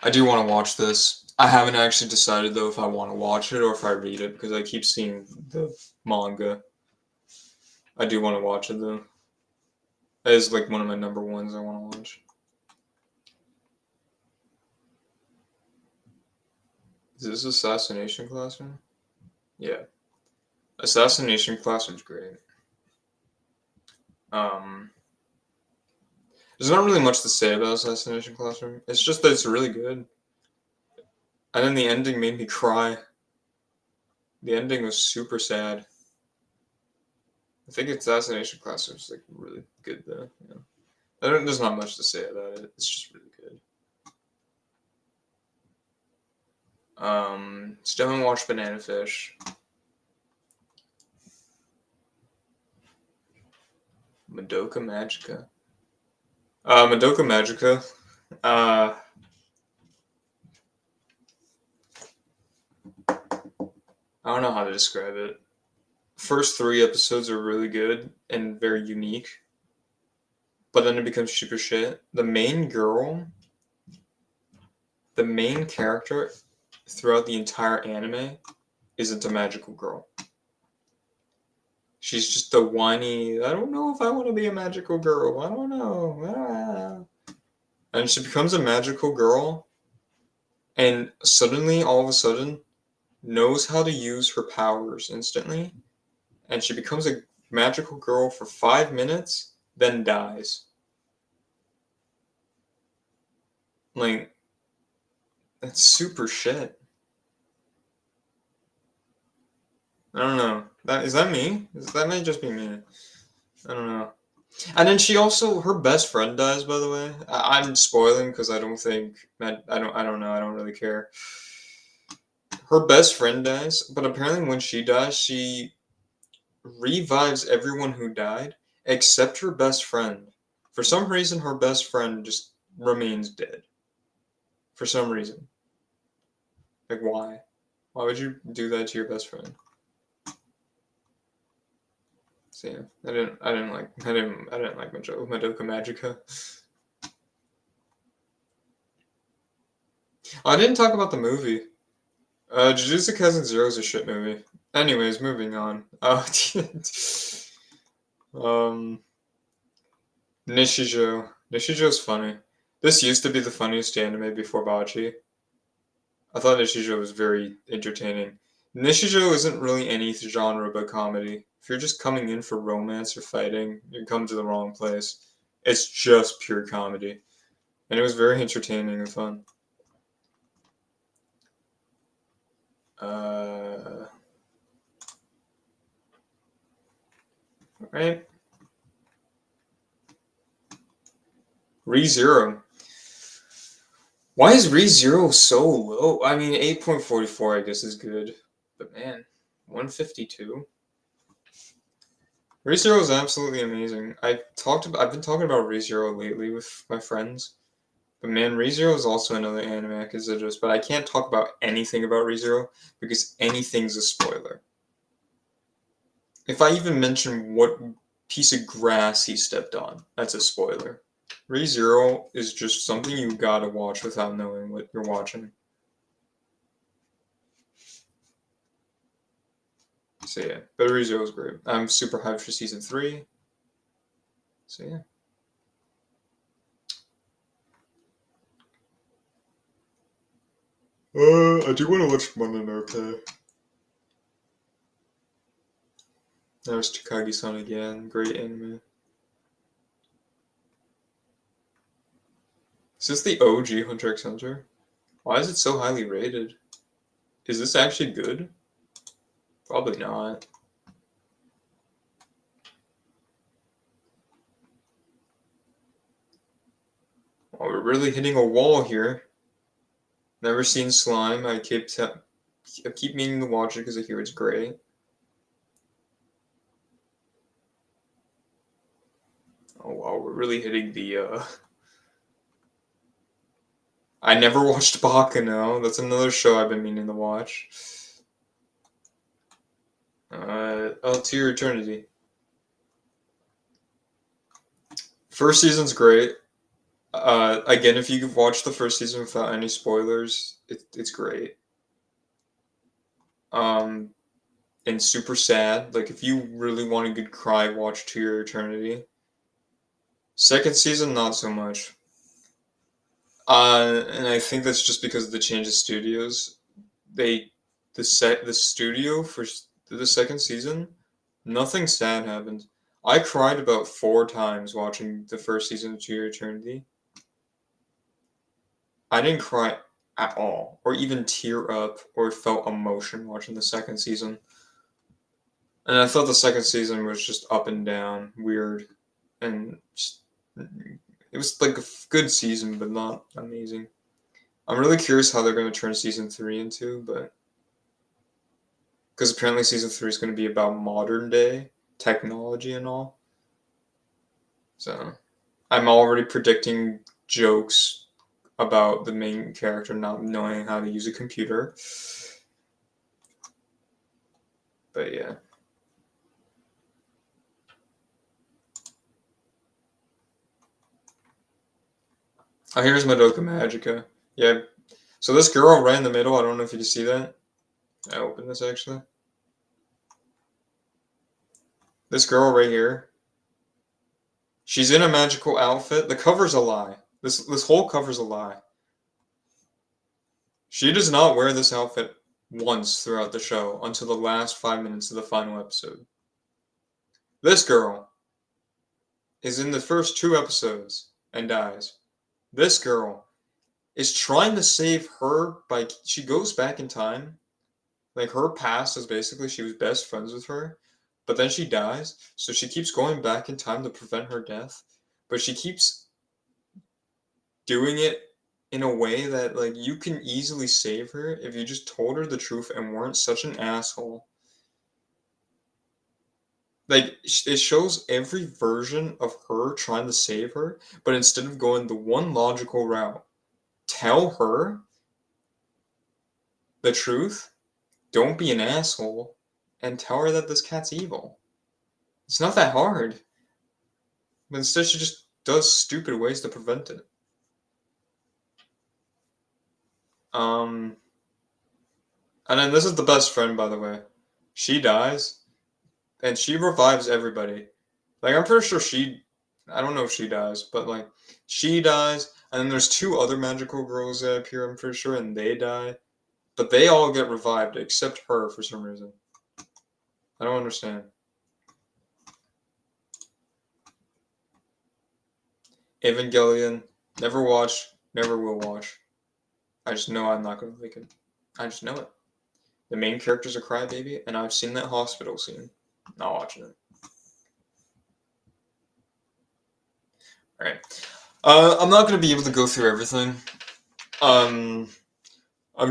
I do want to watch this. I haven't actually decided though if I want to watch it or if I read it because I keep seeing the manga. I do want to watch it though. That is like one of my number ones I want to watch. Is this Assassination Classroom? Yeah. Assassination Classroom's great. Um, there's not really much to say about Assassination Classroom. It's just that it's really good. And then the ending made me cry. The ending was super sad. I think Assassination Classroom is like really good though. Yeah. There's not much to say about it. It's just really good. Still haven't watched Banana Fish. Madoka Magica. Madoka Magica. I don't know how to describe it. First 3 episodes are really good and very unique, but then it becomes super shit. The main character throughout the entire anime isn't a magical girl. She's just a whiny, I don't know if I want to be a magical girl. I don't know. And she becomes a magical girl and suddenly, all of a sudden, knows how to use her powers instantly. And she becomes a magical girl for 5 minutes, then dies. Like, that's super shit. I don't know. Is that me? That may just be me. I don't know. And then her best friend dies. By the way, I'm spoiling because I don't think I don't know. I don't really care. Her best friend dies, but apparently when she dies, she revives everyone who died except her best friend. For some reason, her best friend just remains dead. For some reason. Like, why? Why would you do that to your best friend? So yeah, I didn't like Madoka Magica. I didn't talk about the movie. Jujutsu Kaisen Zero is a shit movie. Anyways, moving on. Um, Nishijo. Nishijo's funny. This used to be the funniest anime before Bachi. I thought Nishijo was very entertaining. Nishijo isn't really any genre but comedy. If you're just coming in for romance or fighting, you come to the wrong place. It's just pure comedy. And it was very entertaining and fun. Right? ReZero. Why is ReZero so low? I mean, 8.44 I guess is good. But man, 152? ReZero is absolutely amazing. I've been talking about ReZero lately with my friends. But man, ReZero is also another anime I could suggest, but I can't talk about anything about ReZero because anything's a spoiler. If I even mention what piece of grass he stepped on, that's a spoiler. ReZero is just something you gotta watch without knowing what you're watching. So yeah, but ReZero is great. I'm super hyped for season 3. So yeah. I do want to watch Mononoke. There's Takagi-san again. Great anime. Is this the OG Hunter x Hunter? Why is it so highly rated? Is this actually good? Probably not. Oh, we're really hitting a wall here. Never seen Slime. I keep meaning to watch it because I hear it's great. Oh wow, we're really hitting the. I never watched Baccano. That's another show I've been meaning to watch. To Your Eternity. First season's great. Again, if you could watch the first season without any spoilers, it's great. Um, and super sad. Like if you really want a good cry, watch To Your Eternity. Second season, not so much. And I think that's just because of the change of studios. They the studio for the second season, nothing sad happened. I cried about 4 times watching the first season of To Your Eternity. I didn't cry at all, or even tear up, or felt emotion watching the second season. And I thought the second season was just up and down, weird, and just, it was like a good season, but not amazing. I'm really curious how they're going to turn season 3 into, but because apparently season 3 is going to be about modern day technology and all. So I'm already predicting jokes about the main character not knowing how to use a computer. But yeah. Oh, here's Madoka Magica. Yeah. So this girl right in the middle, I don't know if you can see that. I opened this actually. This girl right here. She's in a magical outfit. The cover's a lie. This whole cover's a lie. She does not wear this outfit once throughout the show until the last 5 minutes of the final episode. This girl is in the first 2 episodes and dies. This girl is trying to save her by she goes back in time. Like her past is basically she was best friends with her, but then she dies, so she keeps going back in time to prevent her death, but she keeps doing it in a way that, like, you can easily save her if you just told her the truth and weren't such an asshole. Like, it shows every version of her trying to save her, but instead of going the one logical route, tell her the truth, don't be an asshole, and tell her that this cat's evil. It's not that hard. But instead, she just does stupid ways to prevent it. Um, and then this is the best friend, by the way. She dies, and she revives everybody. Like, I'm pretty sure I don't know if she dies, but, like, she dies, and then there's two other magical girls that appear, I'm pretty sure, and they die. But they all get revived, except her for some reason. I don't understand. Evangelion, never watch, never will watch. I just know I'm not going to like it. I just know it. The main character's a crybaby, and I've seen that hospital scene. Not watching it. Alright. I'm not going to be able to go through everything. I'm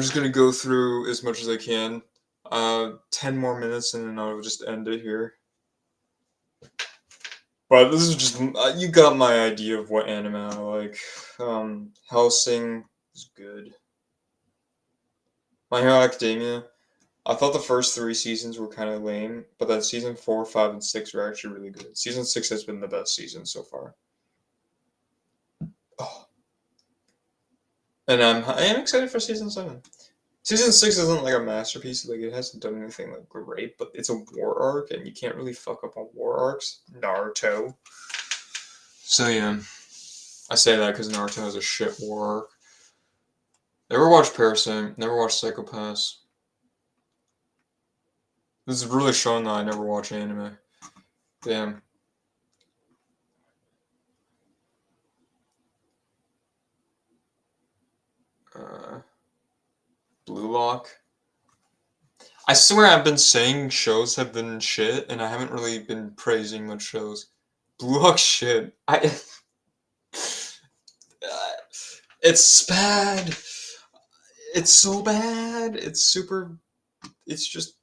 just going to go through as much as I can. 10 more minutes, and then I'll just end it here. But this is just, you got my idea of what anime I like. Hellsing is good. My Hero Academia, I thought the first 3 seasons were kind of lame, but then season 4, 5, and 6 were actually really good. Season 6 has been the best season so far. Oh. And I am excited for season 7. Season 6 isn't like a masterpiece, like it hasn't done anything like great, but it's a war arc, and you can't really fuck up on war arcs. Naruto. So yeah, I say that because Naruto has a shit war arc. Never watched Parasite, never watched Psycho-Pass. This is really showing that I never watch anime. Damn. Blue Lock. I swear I've been saying shows have been shit, and I haven't really been praising much shows. Blue Lock shit. It's bad. It's so bad. It's super. It's just.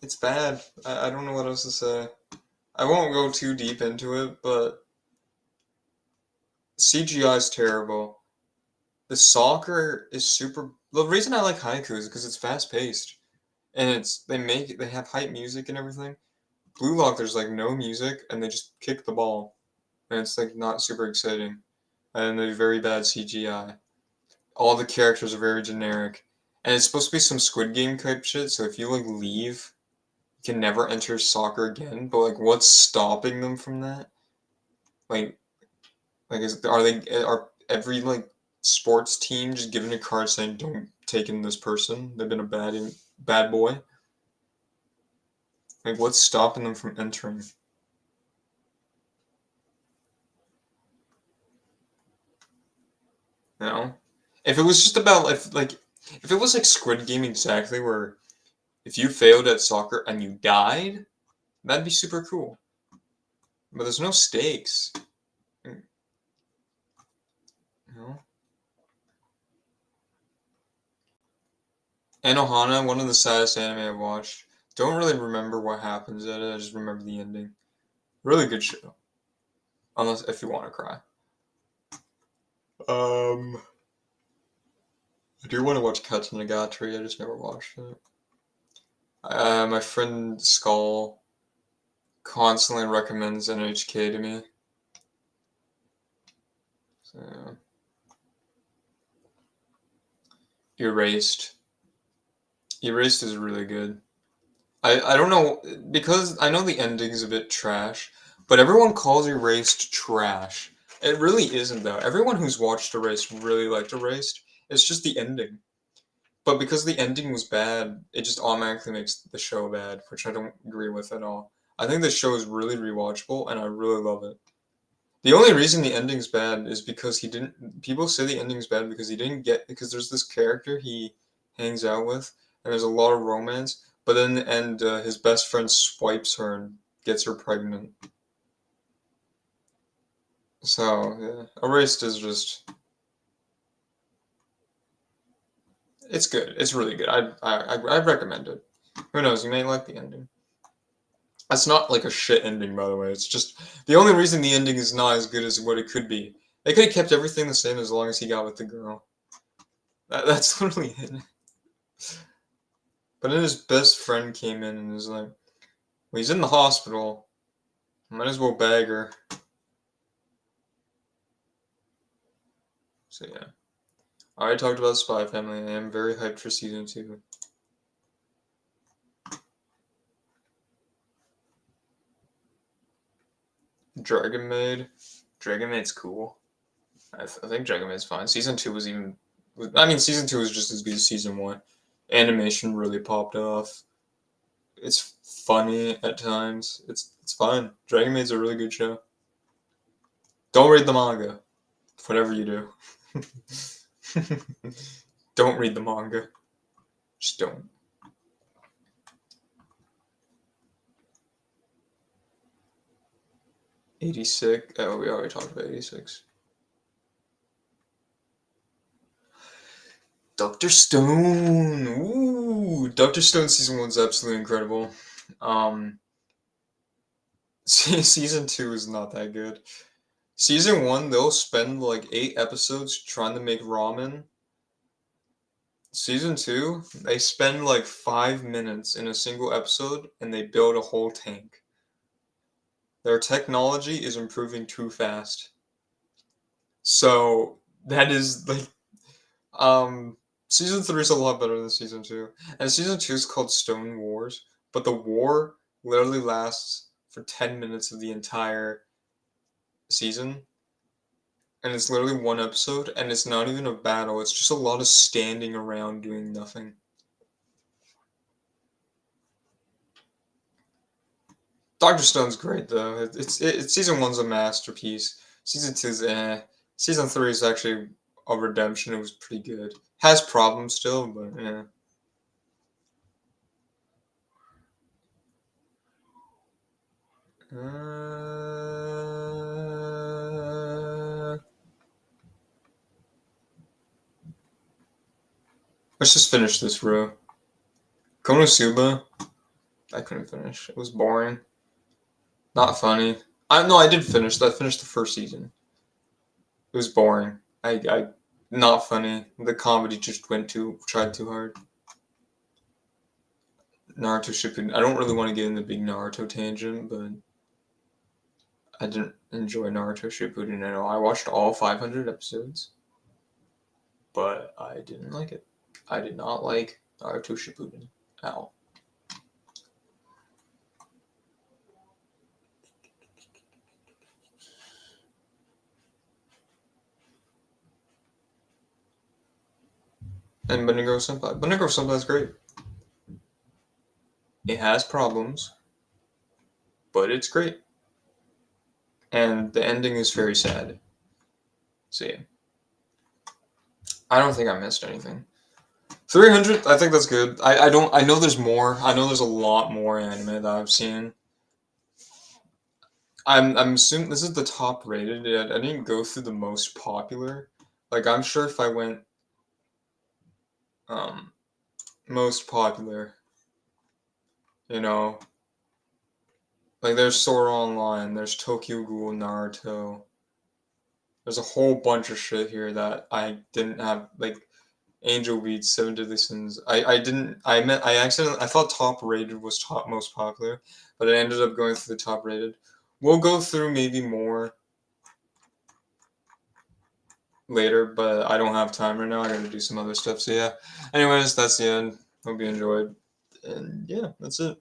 It's bad. I don't know what else to say. I won't go too deep into it, but CGI is terrible. The soccer is super. The reason I like Haiku is because it's fast paced, and they have hype music and everything. Blue Lock, there's like no music, and they just kick the ball, and it's like not super exciting, and they're very bad CGI. All the characters are very generic, and it's supposed to be some Squid Game type shit. So if you like leave, you can never enter soccer again. But like, what's stopping them from that? Like, are every like sports team just given a card saying don't take in this person? They've been a bad boy. Like, what's stopping them from entering? You know, if it was just about if it was like Squid Game exactly, where if you failed at soccer and you died, that'd be super cool. But there's no stakes. You know? Anohana, one of the saddest anime I've watched. Don't really remember what happens in it. I just remember the ending. Really good show. Unless if you want to cry. Um, I do want to watch Katsunogatari. I just never watched it. My friend Skull constantly recommends NHK to me. So, Erased. Erased is really good. I don't know, because I know the ending's a bit trash, but everyone calls Erased trash. It really isn't though. Everyone who's watched Erased really liked Erased. It's just the ending. But because the ending was bad, it just automatically makes the show bad, which I don't agree with at all. I think the show is really rewatchable, and I really love it. The only reason the ending's bad is because he didn't. People say the ending's bad because he didn't get. Because there's this character he hangs out with, and there's a lot of romance. But then, his best friend swipes her and gets her pregnant. So yeah, Erased is just it's good. It's really good. I recommend it. Who knows? You may like the ending. That's not like a shit ending, by the way. It's just the only reason the ending is not as good as what it could be. They could have kept everything the same as long as he got with the girl. That's literally it. But then his best friend came in and was like, well, he's in the hospital. Might as well bag her. So yeah. I already talked about Spy Family. I am very hyped for season 2. Dragon Maid. Dragon Maid's cool. I think Dragon Maid's fine. Season 2 was even. I mean, season 2 was just as good as season 1. Animation really popped off. It's funny at times. It's fine. Dragon Maid's a really good show. Don't read the manga. Whatever you do. Don't read the manga. Just don't. 86. Oh, we already talked about 86. Dr. Stone. Ooh, Dr. Stone season 1 is absolutely incredible. Season 2 is not that good. Season 1, they'll spend like 8 episodes trying to make ramen. Season 2, they spend like 5 minutes in a single episode and they build a whole tank. Their technology is improving too fast. So that is like season 3 is a lot better than season 2. And season 2 is called Stone Wars, but the war literally lasts for 10 minutes of the entire season. And it's literally one episode, and it's not even a battle, it's just a lot of standing around doing nothing. Dr. Stone's great though. It's season 1's a masterpiece. Season 2's eh. Season 3 is actually a redemption. It was pretty good. Has problems still, but yeah. Let's just finish this row. Konosuba, I couldn't finish. It was boring. Not funny. I did finish. I finished the first season. It was boring. I not funny. The comedy just tried too hard. Naruto Shippuden. I don't really want to get in the big Naruto tangent, but I didn't enjoy Naruto Shippuden at all. I watched all 500 episodes, but I didn't like it. I did not like Naruto Shippuden at all. And Bendigo Senpai. Bendigo Senpai is great. It has problems, but it's great. And the ending is very sad. So yeah. I don't think I missed anything. 300, I think that's good. I know there's more. I know there's a lot more anime that I've seen. I'm assuming this is the top rated. I didn't go through the most popular. Like I'm sure if I went um most popular, you know, like there's Sword Online, there's Tokyo Ghoul, Naruto. There's a whole bunch of shit here that I didn't have, like Angel Beats, Seven Deadly Sins. I didn't. I thought top rated was top most popular, but I ended up going through the top rated. We'll go through maybe more later, but I don't have time right now. I gotta do some other stuff. So yeah. Anyways, that's the end. Hope you enjoyed. And yeah, that's it.